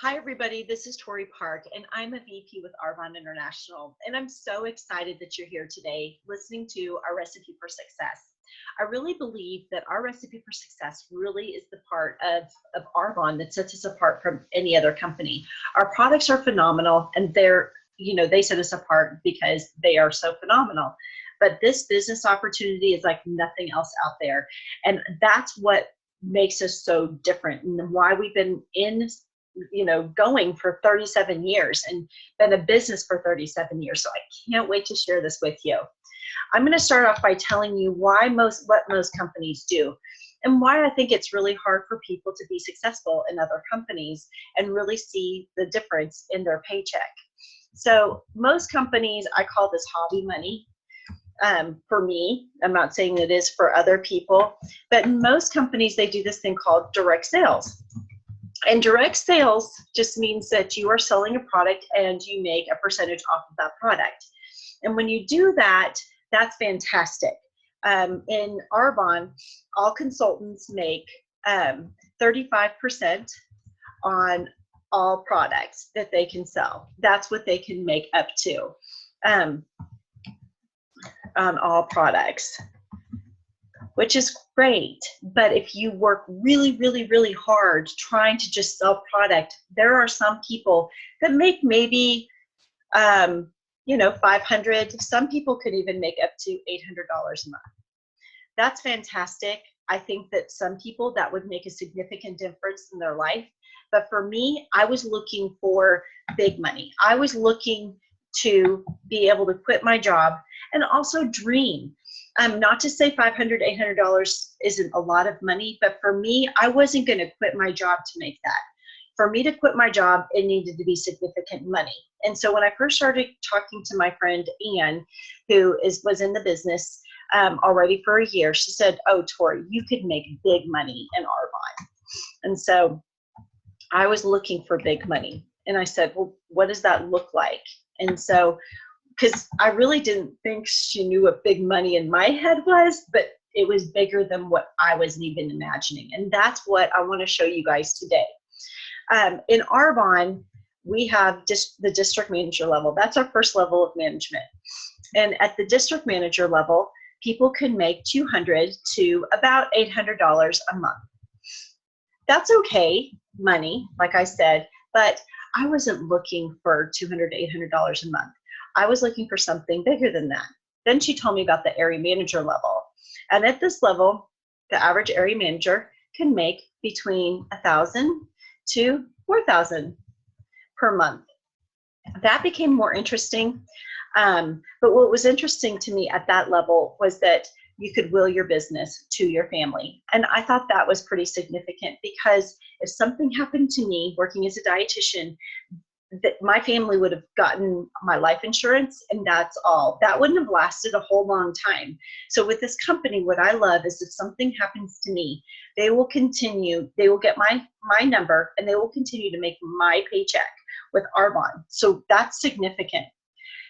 Hi, everybody. This is Tori Park, and I'm a VP with Arbonne International. And I'm so excited that you're here today listening to our Recipe for Success. I really believe that our Recipe for Success really is the part of Arbonne that sets us apart from any other company. Our products are phenomenal, and they set us apart because they are so phenomenal. But this business opportunity is like nothing else out there. And that's what makes us so different and why we've been going for 37 years and been a business for 37 years. So I can't wait to share this with you. I'm going to start off by telling you what most companies do and why I think it's really hard for people to be successful in other companies and really see the difference in their paycheck. So most companies, I call this hobby money. For me, I'm not saying it is for other people, but in most companies, they do this thing called direct sales. And direct sales just means that you are selling a product and you make a percentage off of that product. And when you do that, that's fantastic. In Arbonne, all consultants make 35% on all products that they can sell. That's what they can make up to on all products, which is great. But if you work really, really, really hard trying to just sell product, there are some people that make maybe, 500. Some people could even make up to $800 a month. That's fantastic. I think that some people that would make a significant difference in their life. But for me, I was looking for big money. I was looking to be able to quit my job and also dream. Not to say $500, $800 isn't a lot of money, but for me, I wasn't going to quit my job to make that. For me to quit my job, it needed to be significant money. And so when I first started talking to my friend Ann, who was in the business already for a year, she said, "Oh, Tori, you could make big money in Arbonne." And so I was looking for big money. And I said, "Well, what does that look like?" And so because I really didn't think she knew what big money in my head was, but it was bigger than what I wasn't even imagining. And that's what I want to show you guys today. In Arbonne, we have the district manager level. That's our first level of management. And at the district manager level, people can make $200 to about $800 a month. That's okay money, like I said, but I wasn't looking for $200 to $800 a month. I was looking for something bigger than that. Then she told me about the area manager level. And at this level, the average area manager can make between $1,000 to $4,000 per month. That became more interesting. But what was interesting to me at that level was that you could will your business to your family. And I thought that was pretty significant because if something happened to me working as a dietitian, that my family would have gotten my life insurance and that's all. That wouldn't have lasted a whole long time. So with this company, what I love is if something happens to me, they will get my number and they will continue to make my paycheck with Arbonne. So that's significant.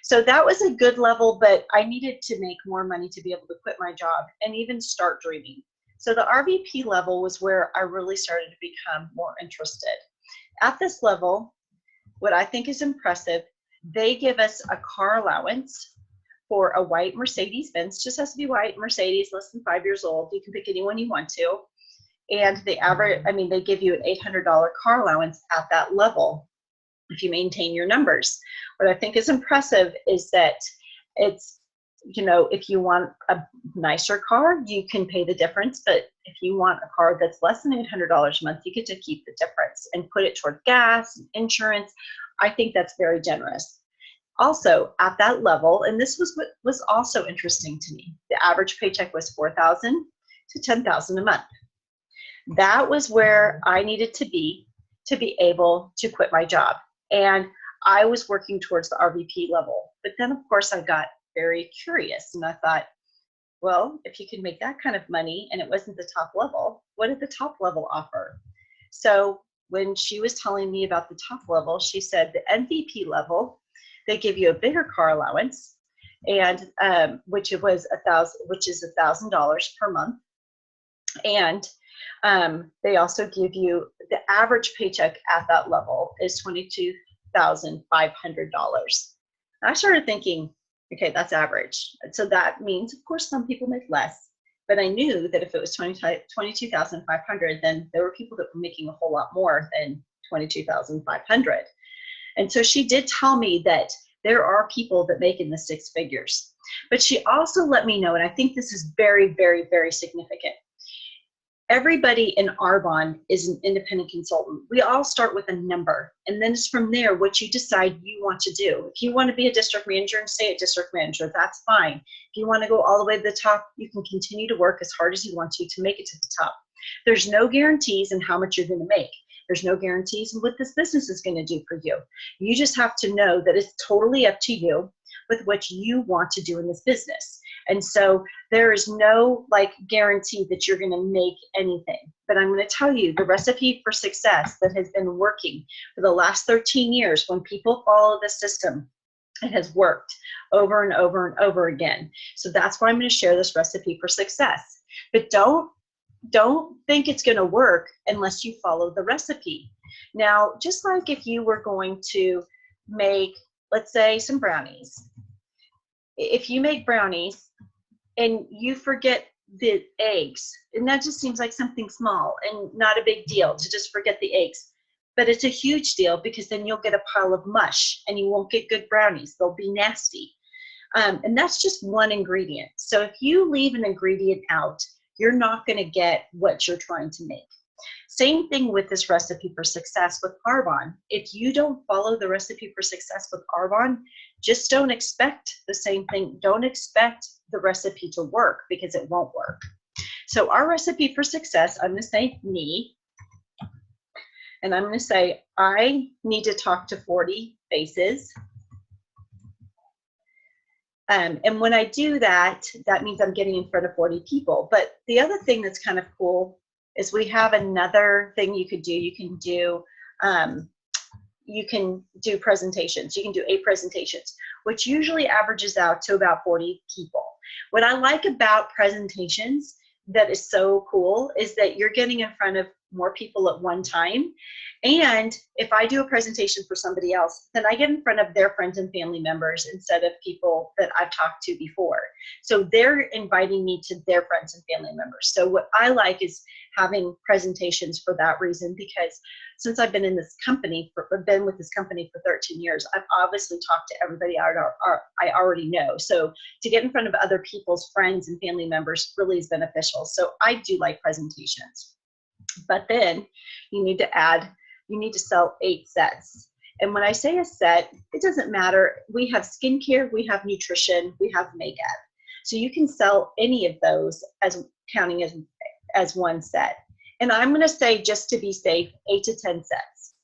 So that was a good level, but I needed to make more money to be able to quit my job and even start dreaming. So the RVP level was where I really started to become more interested. At this level, what I think is impressive, they give us a car allowance for a white Mercedes-Benz, just has to be white, Mercedes, less than 5 years old. You can pick anyone you want to. And they give you an $800 car allowance at that level if you maintain your numbers. What I think is impressive is that it's, if you want a nicer car, you can pay the difference. But if you want a car that's less than $800 a month, you get to keep the difference and put it toward gas and insurance. I think that's very generous. Also, at that level, and this was what was also interesting to me, the average paycheck was $4,000 to $10,000 a month. That was where I needed to be able to quit my job. And I was working towards the RVP level. But then, of course, I got very curious and I thought, well, if you can make that kind of money and it wasn't the top level, what did the top level offer? So when she was telling me about the top level, she said the MVP level, they give you a bigger car allowance, and which is $1,000 per month, and They also give you the average paycheck at that level is $22,500. I started thinking, okay, that's average. So that means, of course, some people make less. But I knew that if it was 22,500, then there were people that were making a whole lot more than 22,500. And so she did tell me that there are people that make in the six figures. But she also let me know, and I think this is very, very, very significant. Everybody in Arbonne is an independent consultant. We all start with a number, and then it's from there what you decide you want to do. If you want to be a district manager and stay a district manager, that's fine. If you want to go all the way to the top, you can continue to work as hard as you want to make it to the top. There's no guarantees in how much you're going to make. There's no guarantees in what this business is going to do for you. You just have to know that it's totally up to you with what you want to do in this business. And so there is no guarantee that you're going to make anything. But I'm going to tell you the recipe for success that has been working for the last 13 years. When people follow the system, it has worked over and over and over again. So that's why I'm going to share this recipe for success. But don't think it's going to work unless you follow the recipe. Now, just like if you were going to make, let's say, some brownies. If you make brownies and you forget the eggs, and that just seems like something small and not a big deal to just forget the eggs, but it's a huge deal because then you'll get a pile of mush and you won't get good brownies. They'll be nasty. And that's just one ingredient. So if you leave an ingredient out, you're not going to get what you're trying to make. Same thing with this recipe for success with Arbonne. If you don't follow the recipe for success with Arbonne, just don't expect the same thing. Don't expect the recipe to work because it won't work. So our recipe for success, I'm going to say me, and I'm going to say I need to talk to 40 faces. And when I do that, that means I'm getting in front of 40 people. But the other thing that's kind of cool is we have another thing you could do. You can do presentations. You can do 8 presentations, which usually averages out to about 40 people. What I like about presentations that is so cool is that you're getting in front of more people at one time. And if I do a presentation for somebody else, then I get in front of their friends and family members instead of people that I've talked to before. So they're inviting me to their friends and family members. So what I like is having presentations for that reason, because since I've been in this company, been with this company for 13 years, I've obviously talked to everybody I already know. So to get in front of other people's friends and family members really is beneficial. So I do like presentations. But then you need to sell 8 sets. And when I say a set, it doesn't matter. We have skincare, we have nutrition, we have makeup. So you can sell any of those as counting as one set. And I'm going to say, just to be safe, 8 to 10 sets.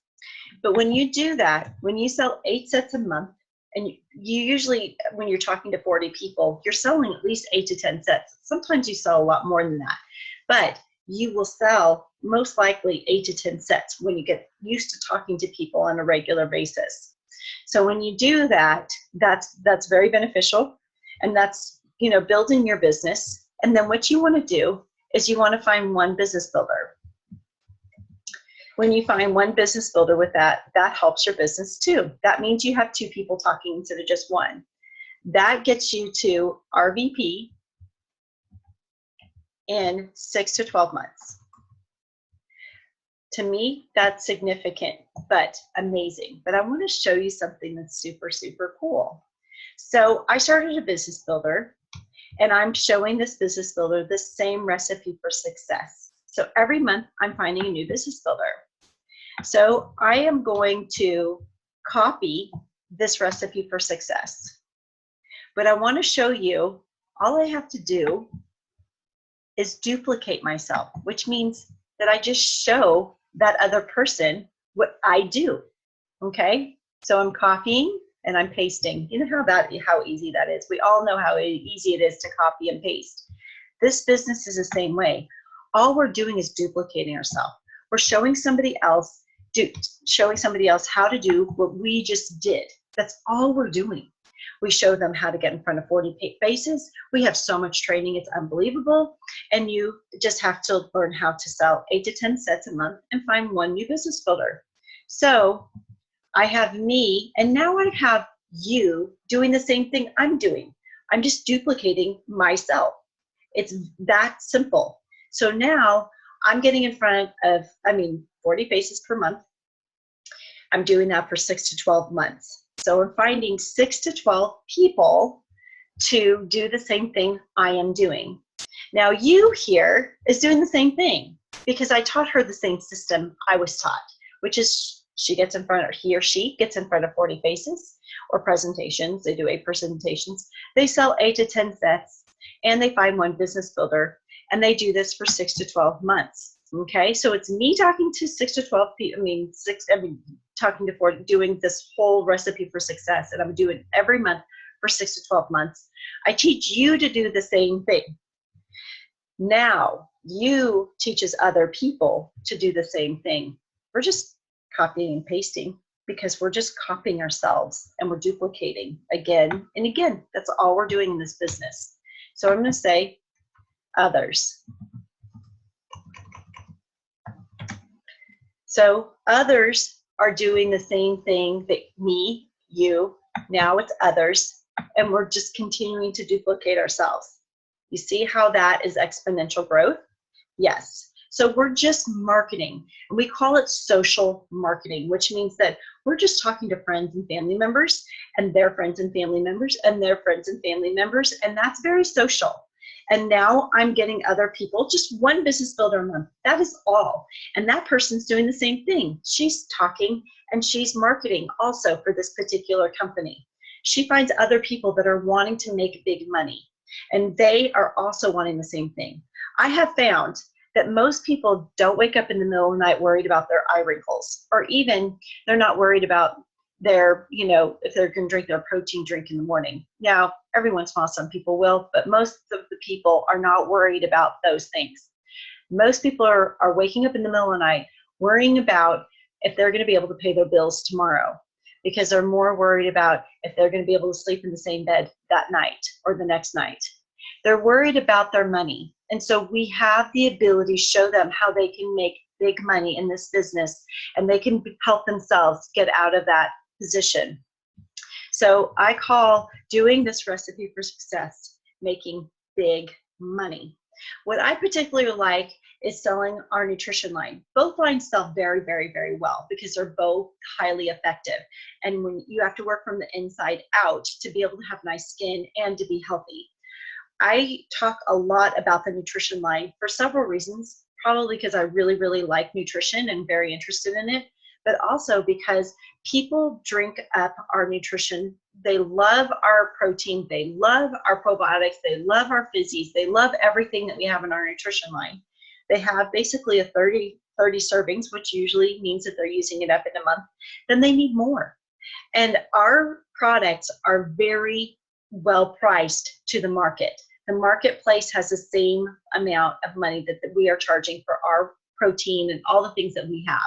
But when you do that, when you sell 8 sets a month, and you usually, when you're talking to 40 people, you're selling at least 8 to 10 sets. Sometimes you sell a lot more than that. But you will sell most likely 8 to 10 sets when you get used to talking to people on a regular basis. So when you do that, that's very beneficial, and that's, building your business. And then what you want to do is you want to find one business builder. When you find one business builder with that helps your business too. That means you have 2 people talking instead of just one. That gets you to RVP in 6 to 12 months. To me, that's significant, but amazing. But I want to show you something that's super, super cool. So I started a business builder, and I'm showing this business builder the same recipe for success. So every month I'm finding a new business builder. So I am going to copy this recipe for success. But I want to show you, all I have to do is duplicate myself, which means that I just show that other person what I do. Okay? So I'm copying and I'm pasting. You know how easy that is. We all know how easy it is to copy and paste. This business is the same way. All we're doing is duplicating ourselves. We're showing somebody else how to do what we just did. That's all we're doing. We show them how to get in front of 40 faces. We have so much training, it's unbelievable. And you just have to learn how to sell 8 to 10 sets a month and find one new business builder. So I have me, and now I have you doing the same thing I'm doing. I'm just duplicating myself. It's that simple. So now I'm getting in front of, 40 faces per month. I'm doing that for 6 to 12 months. So I'm finding 6 to 12 people to do the same thing I am doing. Now you here is doing the same thing because I taught her the same system I was taught, which is he or she gets in front of 40 faces or presentations. They do 8 presentations. They sell 8 to 10 sets and they find one business builder, and they do this for 6 to 12 months. Okay, so it's me talking to 6 to 12 people, talking to 40, doing this whole recipe for success, and I'm doing it every month for 6 to 12 months. I teach you to do the same thing. Now you teaches other people to do the same thing. We're just copying and pasting because we're just copying ourselves and we're duplicating again and again. That's all we're doing in this business. So I'm going to say others. So others are doing the same thing that me, you, now it's others, and we're just continuing to duplicate ourselves. You see how that is exponential growth? Yes. So we're just marketing, and we call it social marketing, which means that we're just talking to friends and family members and their friends and family members and their friends and family members, and that's very social. And now I'm getting other people, just one business builder a month. That is all. And that person's doing the same thing. She's talking and she's marketing also for this particular company. She finds other people that are wanting to make big money, and they are also wanting the same thing. I have found that most people don't wake up in the middle of the night worried about their eye wrinkles, or even they're not worried about their, if they're going to drink their protein drink in the morning. Now, every once in a while, some people will, but most of the people are not worried about those things. Most people are waking up in the middle of the night worrying about if they're going to be able to pay their bills tomorrow, because they're more worried about if they're going to be able to sleep in the same bed that night or the next night. They're worried about their money. And so we have the ability to show them how they can make big money in this business, and they can help themselves get out of that position. So I call doing this recipe for success making big money. What I particularly like is selling our nutrition line. Both lines sell very, very, very well because they're both highly effective. And when you have to work from the inside out to be able to have nice skin and to be healthy. I talk a lot about the nutrition line for several reasons, probably because I really, really like nutrition and very interested in it, but also because people drink up our nutrition. They love our protein. They love our probiotics. They love our fizzies. They love everything that we have in our nutrition line. They have basically a 30 servings, which usually means that they're using it up in a month. Then they need more. And our products are very well priced to the market. The marketplace has the same amount of money that we are charging for our protein and all the things that we have.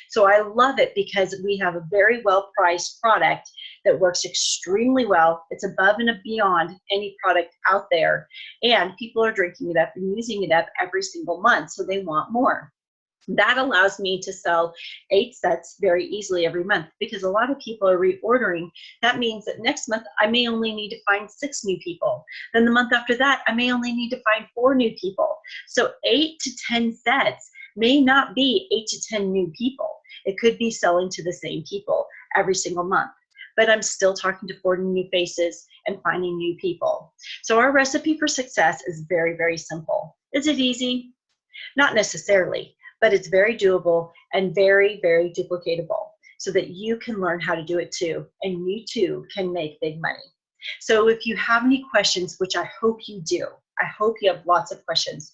So I love it because we have a very well priced product that works extremely well. It's above and beyond any product out there, and people are drinking it up and using it up every single month, so they want more. That allows me to sell 8 sets very easily every month because a lot of people are reordering. That means that next month I may only need to find 6 new people. Then the month after that, I may only need to find 4 new people. So 8 to 10 sets may not be 8 to 10 new people. It could be selling to the same people every single month. But I'm still talking to 40 new faces and finding new people. So our recipe for success is very, very simple. Is it easy? Not necessarily. But it's very doable and very, very duplicatable so that you can learn how to do it too, and you too can make big money. So if you have any questions, which I hope you do, I hope you have lots of questions,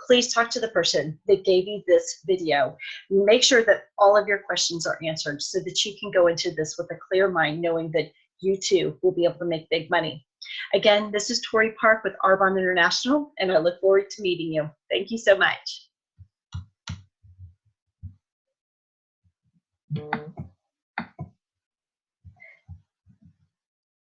please talk to the person that gave you this video. Make sure that all of your questions are answered so that you can go into this with a clear mind, knowing that you too will be able to make big money. Again, this is Tori Park with Arbonne International, and I look forward to meeting you. Thank you so much.